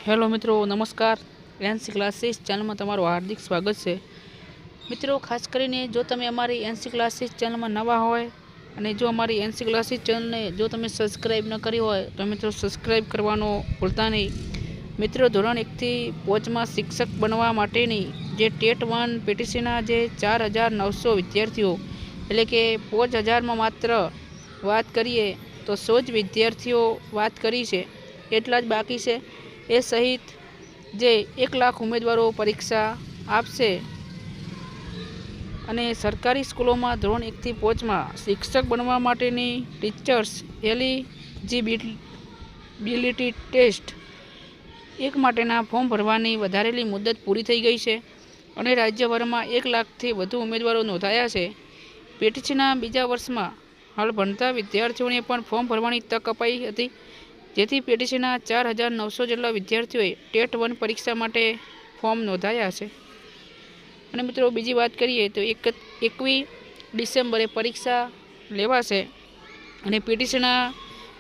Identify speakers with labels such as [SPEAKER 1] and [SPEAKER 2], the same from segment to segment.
[SPEAKER 1] Hello મિત્રો, નમસ્કાર. NC classes ચેનલમાં તમારું હાર્દિક સ્વાગત છે. મિત્રો, ખાસ કરીને જો તમે અમારી એનસી ક્લાસીસ ચેનલમાં નવા હોય અને જો અમારી એનસી ક્લાસીસ ચેનલને જો તમે સબસ્ક્રાઈબ ન કરી હોય તો મિત્રો સબસ્ક્રાઈબ કરવાનું ભૂલતા નહીં. મિત્રો, ધોરણ 1થી 5માં શિક્ષક બનવા માટેની જે ટેટ 1 પીટીસીના જે 4,900 વિદ્યાર્થીઓ એટલે કે 5,000માં માત્ર વાત કરીએ તો 100 જ વિદ્યાર્થીઓ વાત કરી છે, એટલા જ બાકી છે. એ સહિત જે 1 લાખ ઉમેદવારો પરીક્ષા આપશે અને સરકારી સ્કૂલોમાં ધોરણ 1થી 5માં શિક્ષક બનવા માટેની ટીચર્સ એલિજિબિલિટી ટેસ્ટ 1 માટેના ફોર્મ ભરવાની વધારેલી મુદત પૂરી થઈ ગઈ છે અને રાજ્યભરમાં 1 લાખથી વધુ ઉમેદવારો નોંધાયા છે. પીટીસીના બીજા વર્ષમાં હાલ ભણતા વિદ્યાર્થીઓને પણ ફોર્મ ભરવાની તક અપાઈ હતી, જેથી પીટીસીના 4,900 જેટલા વિદ્યાર્થીઓએ ટેટ 1 પરીક્ષા માટે ફોર્મ નોંધાયા છે. અને મિત્રો, બીજી વાત કરીએ તો 21 ડિસેમ્બરે પરીક્ષા લેવાશે અને પીટીસીના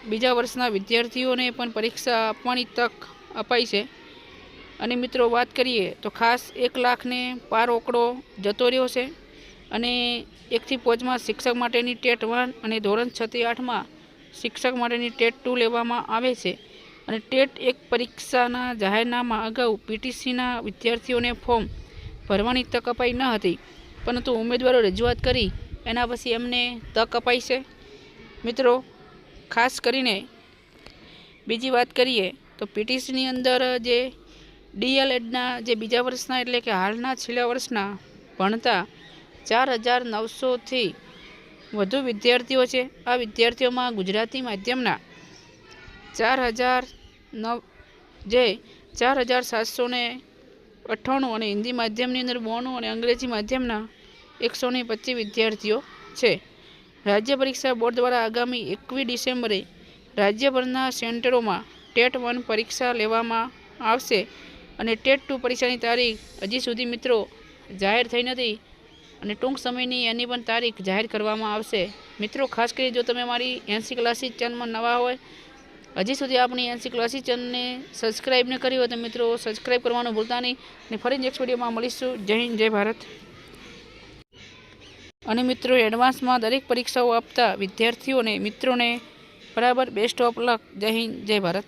[SPEAKER 1] બીજા વર્ષના વિદ્યાર્થીઓને પણ પરીક્ષા આપવાની તક અપાઈ છે. અને મિત્રો, વાત કરીએ તો ખાસ 1 લાખને પાર આંકડો જતો રહ્યો છે અને 1થી 5માં શિક્ષક માટેની ટેટ 1 અને ધોરણ 6થી 8માં શિક્ષક માટેની ટેટ 2 લેવામાં આવે છે. અને ટેટ 1 પરીક્ષાના જાહેરનામા અગાઉ પીટીસીના વિદ્યાર્થીઓને ફોર્મ ભરવાની તક અપાઈ ન હતી, પરંતુ ઉમેદવારો રજૂઆત કરી એના પછી એમને તક અપાઈ છે. મિત્રો, ખાસ કરીને બીજી વાત કરીએ તો પીટીસીની અંદર જે ડીએલએડના જે બીજા વર્ષના એટલે કે હાલના છેલ્લા વર્ષના ભણતા 4,900થી વધુ વિદ્યાર્થીઓ છે. આ વિદ્યાર્થીઓમાં ગુજરાતી માધ્યમના 4,798 અને હિન્દી માધ્યમની અંદર 92 અને અંગ્રેજી માધ્યમના 125 વિદ્યાર્થીઓ છે. રાજ્ય પરીક્ષા બોર્ડ દ્વારા આગામી 21 ડિસેમ્બરે રાજ્યભરના સેન્ટરોમાં ટેટ 1 પરીક્ષા લેવામાં આવશે અને ટેટ 2 પરીક્ષાની તારીખ હજી સુધી મિત્રો જાહેર થઈ નથી અને ટૂંક સમયની એની પણ તારીખ જાહેર કરવામાં આવશે. મિત્રો, ખાસ કરી જો તમે અમારી એનસી ક્લાસીસ ચેનલમાં નવા હોય, હજી સુધી આપણી એનસી ક્લાસીસ ચેનલને સબસ્ક્રાઈબ ન કરી હોય તો મિત્રો સબસ્ક્રાઈબ કરવાનું ભૂલતા નહીં. અને ફરી નેક્સ્ટ વિડીયોમાં મળીશું. જય હિન્દ, જય ભારત. અને મિત્રો, એડવાન્સમાં દરેક પરીક્ષાઓ આપતા વિદ્યાર્થીઓને મિત્રોને બરાબર બેસ્ટ ઓફ લક. જય હિન્દ, જય ભારત.